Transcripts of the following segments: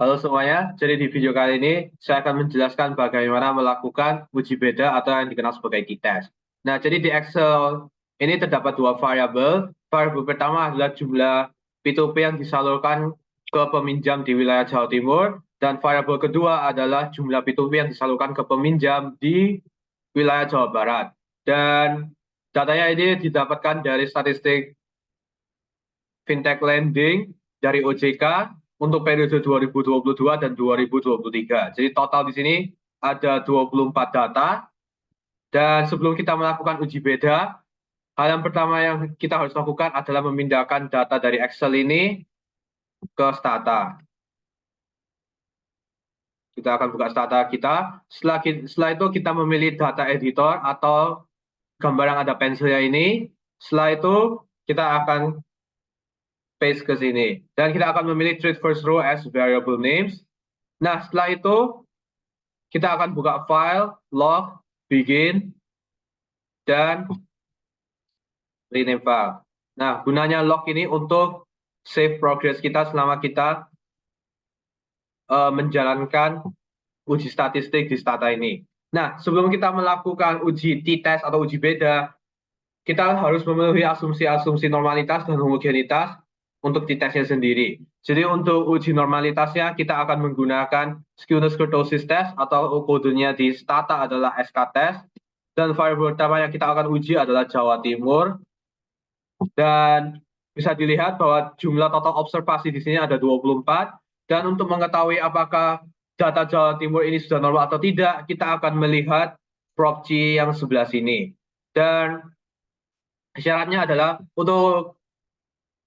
Halo semuanya, jadi di video kali ini saya akan menjelaskan bagaimana melakukan uji beda atau yang dikenal sebagai t-test. Nah, jadi di Excel ini terdapat dua variabel. Variabel pertama adalah jumlah P2P yang disalurkan ke peminjam di wilayah Jawa Timur, dan variabel kedua adalah jumlah P2P yang disalurkan ke peminjam di wilayah Jawa Barat. Dan datanya ini didapatkan dari statistik fintech lending dari OJK untuk periode 2022 dan 2023. Jadi total di sini ada 24 data. Dan sebelum kita melakukan uji beda, hal yang pertama yang kita harus lakukan adalah memindahkan data dari Excel ini ke Stata. Kita akan buka Stata kita. Setelah itu kita memilih data editor atau gambar yang ada pensilnya ini. Setelah itu kita akan paste ke sini. Dan kita akan memilih treat first row as variable names. Nah, setelah itu kita akan buka file, log, begin, dan rename file. Nah, gunanya log ini untuk save progress kita selama kita menjalankan uji statistik di Stata ini. Nah, sebelum kita melakukan uji t-test atau uji beda, kita harus memenuhi asumsi-asumsi normalitas dan homogenitas untuk t-testnya sendiri. Jadi untuk uji normalitasnya kita akan menggunakan skewness kurtosis test atau kodenya di Stata adalah SK test, dan variabel pertama yang kita akan uji adalah Jawa Timur. Dan bisa dilihat bahwa jumlah total observasi di sini ada 24, dan untuk mengetahui apakah data Jawa Timur ini sudah normal atau tidak, kita akan melihat prop C yang sebelah sini. Dan syaratnya adalah untuk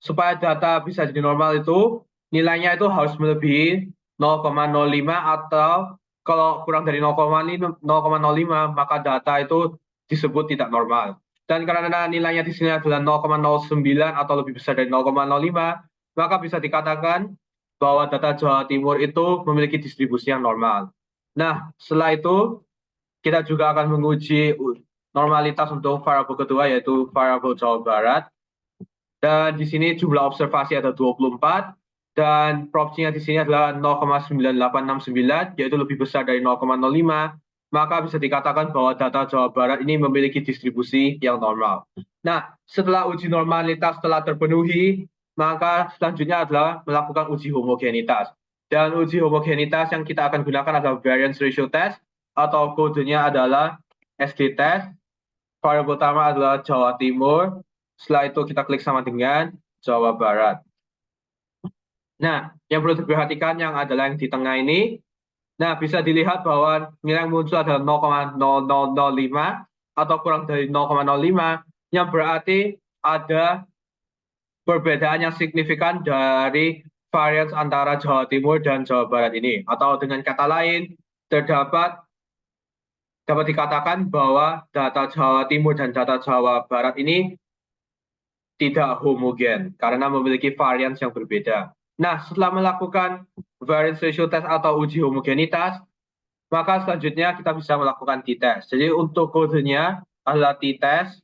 supaya data bisa jadi normal itu nilainya itu harus melebihi 0,05, atau kalau kurang dari 0,05 maka data itu disebut tidak normal. Dan karena nilainya di sini adalah 0,09 atau lebih besar dari 0,05, maka bisa dikatakan bahwa data Jawa Timur itu memiliki distribusi yang normal. Nah, setelah itu kita juga akan menguji normalitas untuk variabel kedua, yaitu variabel Jawa Barat. Dan di sini jumlah observasi ada 24, dan proporsinya di sini adalah 0,9869, yaitu lebih besar dari 0,05, maka bisa dikatakan bahwa data Jawa Barat ini memiliki distribusi yang normal. Nah, setelah uji normalitas telah terpenuhi, maka selanjutnya adalah melakukan uji homogenitas. Dan uji homogenitas yang kita akan gunakan adalah variance ratio test, atau kodenya adalah SD test. Variabel pertama adalah Jawa Timur. Setelah itu kita klik sama dengan Jawa Barat. Nah, yang perlu diperhatikan yang adalah yang di tengah ini. Nah, bisa dilihat bahwa nilai yang muncul adalah 0,0005 atau kurang dari 0,05, yang berarti ada perbedaan yang signifikan dari varians antara Jawa Timur dan Jawa Barat ini. Atau dengan kata lain, dapat dikatakan bahwa data Jawa Timur dan data Jawa Barat ini tidak homogen karena memiliki varians yang berbeda. Nah, setelah melakukan variance ratio test atau uji homogenitas, maka selanjutnya kita bisa melakukan t-test. Jadi untuk kodenya adalah t-test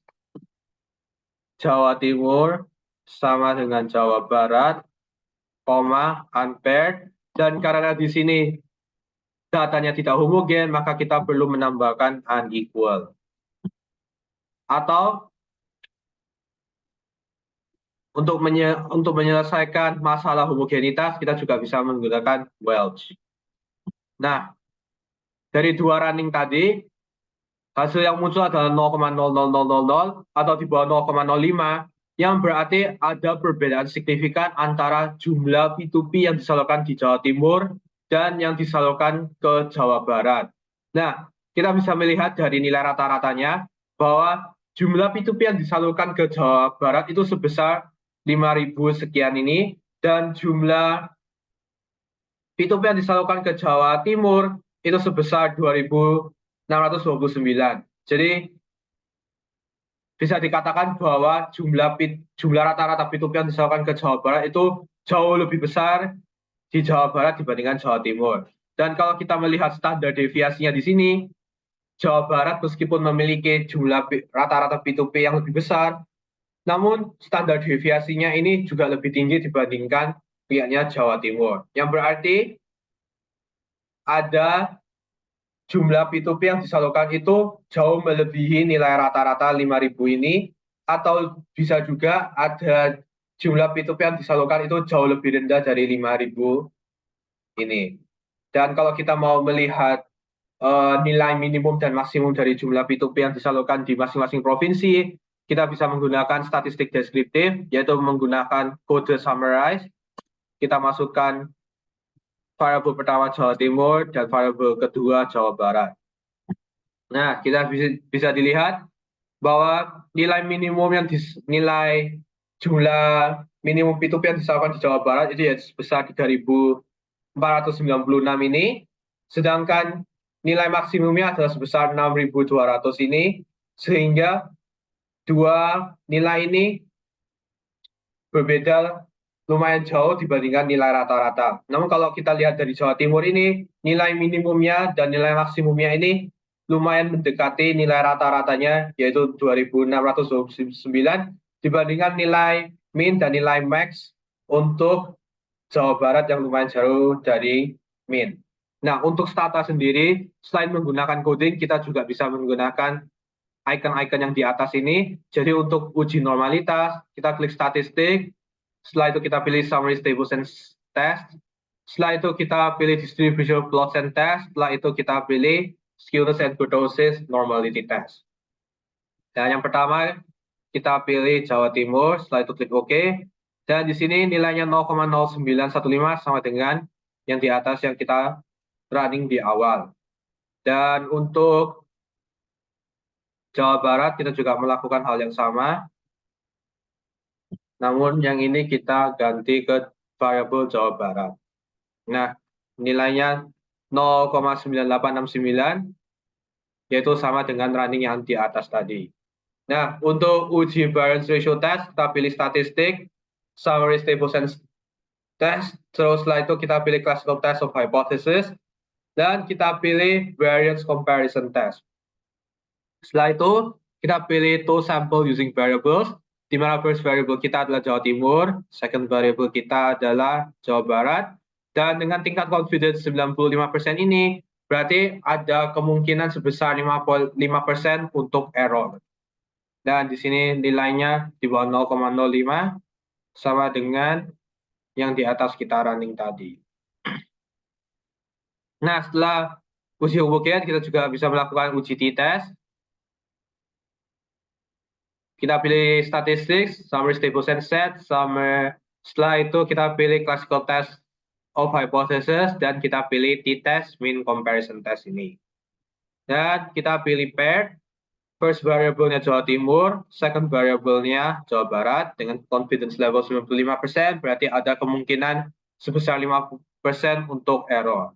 Jawa Timur sama dengan Jawa Barat, unpaired, dan karena di sini datanya tidak homogen, maka kita perlu menambahkan unequal. Atau untuk menyelesaikan masalah homogenitas, kita juga bisa menggunakan Welch. Nah, dari dua running tadi, hasil yang muncul adalah 0,00000 atau di bawah 0,05, yang berarti ada perbedaan signifikan antara jumlah P2P yang disalurkan di Jawa Timur dan yang disalurkan ke Jawa Barat. Nah, kita bisa melihat dari nilai rata-ratanya bahwa jumlah P2P yang disalurkan ke Jawa Barat itu sebesar 5.000 sekian ini, dan jumlah P2P yang disalurkan ke Jawa Timur itu sebesar 2.629. Jadi bisa dikatakan bahwa jumlah rata-rata P2P yang disalurkan ke Jawa Barat itu jauh lebih besar di Jawa Barat dibandingkan Jawa Timur. Dan kalau kita melihat standar deviasinya di sini, Jawa Barat meskipun memiliki jumlah rata-rata P2P yang lebih besar, namun standar deviasinya ini juga lebih tinggi dibandingkan pihaknya Jawa Timur. Yang berarti ada jumlah P2P yang disalurkan itu jauh melebihi nilai rata-rata 5.000 ini, atau bisa juga ada jumlah P2P yang disalurkan itu jauh lebih rendah dari 5.000 ini. Dan kalau kita mau melihat nilai minimum dan maksimum dari jumlah P2P yang disalurkan di masing-masing provinsi, kita bisa menggunakan statistik deskriptif, yaitu menggunakan kode summarize. Kita masukkan variabel pertama Jawa Timur dan variabel kedua Jawa Barat. Nah, kita bisa dilihat bahwa nilai minimum yang nilai jumlah minimum P2P yang disalurkan di Jawa Barat itu ya sebesar 3.496 ini, sedangkan nilai maksimumnya adalah sebesar 6.200 ini, sehingga dua nilai ini berbeda lumayan jauh dibandingkan nilai rata-rata. Namun kalau kita lihat dari Jawa Timur ini, nilai minimumnya dan nilai maksimumnya ini lumayan mendekati nilai rata-ratanya, yaitu 2.629 dibandingkan nilai min dan nilai max untuk Jawa Barat yang lumayan jauh dari min. Nah, untuk Stata sendiri, selain menggunakan coding, kita juga bisa menggunakan icon-icon yang di atas ini. Jadi untuk uji normalitas, kita klik statistik, setelah itu kita pilih summary tables and test, setelah itu kita pilih distribution plots and test, setelah itu kita pilih skewness and kurtosis normality test. Dan yang pertama kita pilih Jawa Timur, setelah itu klik OK. Dan di sini nilainya 0,0915 sama dengan yang di atas yang kita running di awal. Dan untuk Jawa Barat kita juga melakukan hal yang sama. Namun yang ini kita ganti ke variabel Jawa Barat. Nah, nilainya 0,9869, yaitu sama dengan running yang di atas tadi. Nah, untuk uji variance ratio test, kita pilih statistik, summary tables and test, terus setelah itu kita pilih classical test of hypothesis, dan kita pilih variance comparison test. Setelah itu, kita pilih two sample using variables, di mana first variable kita adalah Jawa Timur, second variable kita adalah Jawa Barat, dan dengan tingkat confidence 95% ini, berarti ada kemungkinan sebesar 5% untuk error. Dan di sini nilainya di bawah 0,05, sama dengan yang di atas kita running tadi. Nah, setelah uji homogene, kita juga bisa melakukan uji t-test. Kita pilih statistik, summary tables and set, setelah itu kita pilih classical test of hypothesis, dan kita pilih t-test mean comparison test ini. Dan kita pilih paired, first variable-nya Jawa Timur, second variable-nya Jawa Barat, dengan confidence level 95%, berarti ada kemungkinan sebesar 5% untuk error.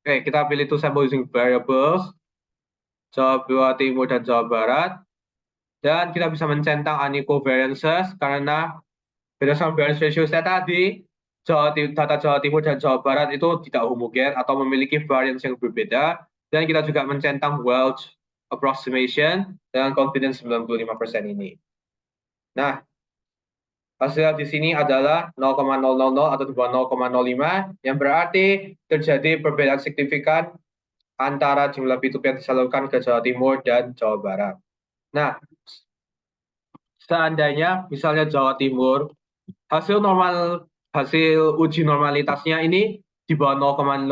Oke, kita pilih two sample using variables, Jawa Timur dan Jawa Barat. Dan kita bisa mencentang uncovariances karena berdasarkan variance ratio saya tadi, data Jawa Timur dan Jawa Barat itu tidak homogen atau memiliki variance yang berbeda. Dan kita juga mencentang Welch approximation dengan confidence 95% ini. Nah, hasil di sini adalah 0,000 atau di bawah 0,05, yang berarti terjadi perbedaan signifikan antara jumlah P2P yang disalurkan ke Jawa Timur dan Jawa Barat. Nah, seandainya misalnya Jawa Timur hasil uji normalitasnya ini di bawah 0,05,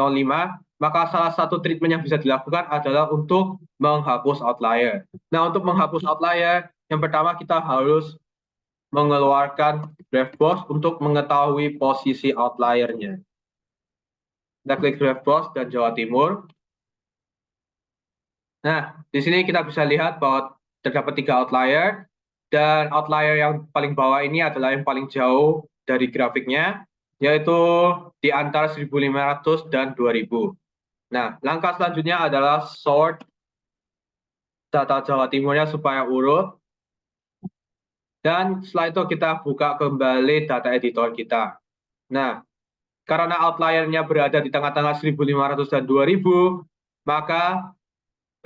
maka salah satu treatment yang bisa dilakukan adalah untuk menghapus outlier. Nah, untuk menghapus outlier, yang pertama kita harus mengeluarkan DraftBox untuk mengetahui posisi outliernya. Kita klik DraftBox dan Jawa Timur. Nah, di sini kita bisa lihat bahwa terdapat 3 outlier, dan outlier yang paling bawah ini adalah yang paling jauh dari grafiknya, yaitu di antara 1.500 dan 2.000. Nah, langkah selanjutnya adalah sort data Jawa Timurnya supaya urut, dan setelah itu kita buka kembali data editor kita. Nah, karena outliernya berada di tengah-tengah 1.500 dan 2.000, maka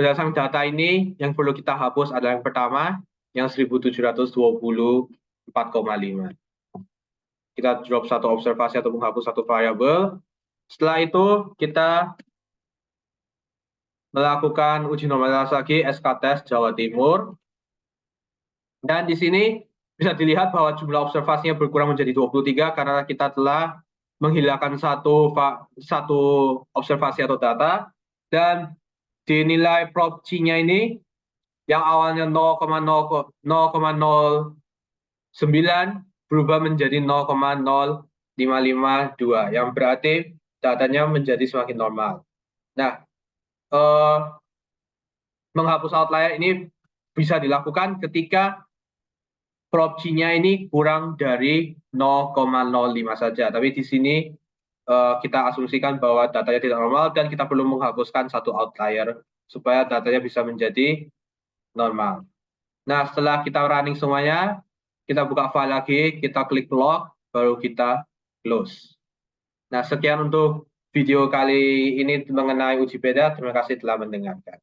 berdasarkan data ini, yang perlu kita hapus adalah yang pertama, yang 1.724,5. Kita drop satu observasi atau menghapus satu variabel. Setelah itu kita melakukan uji normalitas lagi SK-tes Jawa Timur. Dan di sini bisa dilihat bahwa jumlah observasinya berkurang menjadi 23 karena kita telah menghilangkan satu observasi atau data. Dan dinilai prob C-nya ini yang awalnya 0,009 berubah menjadi 0,0552 yang berarti datanya menjadi semakin normal. Nah, menghapus outlier ini bisa dilakukan ketika prob C-nya ini kurang dari 0,05 saja. Tapi di sini kita asumsikan bahwa datanya tidak normal dan kita perlu menghapuskan satu outlier supaya datanya bisa menjadi normal. Nah, setelah kita running semuanya, kita buka file lagi, kita klik log, baru kita close. Nah, sekian untuk video kali ini mengenai uji beda. Terima kasih telah mendengarkan.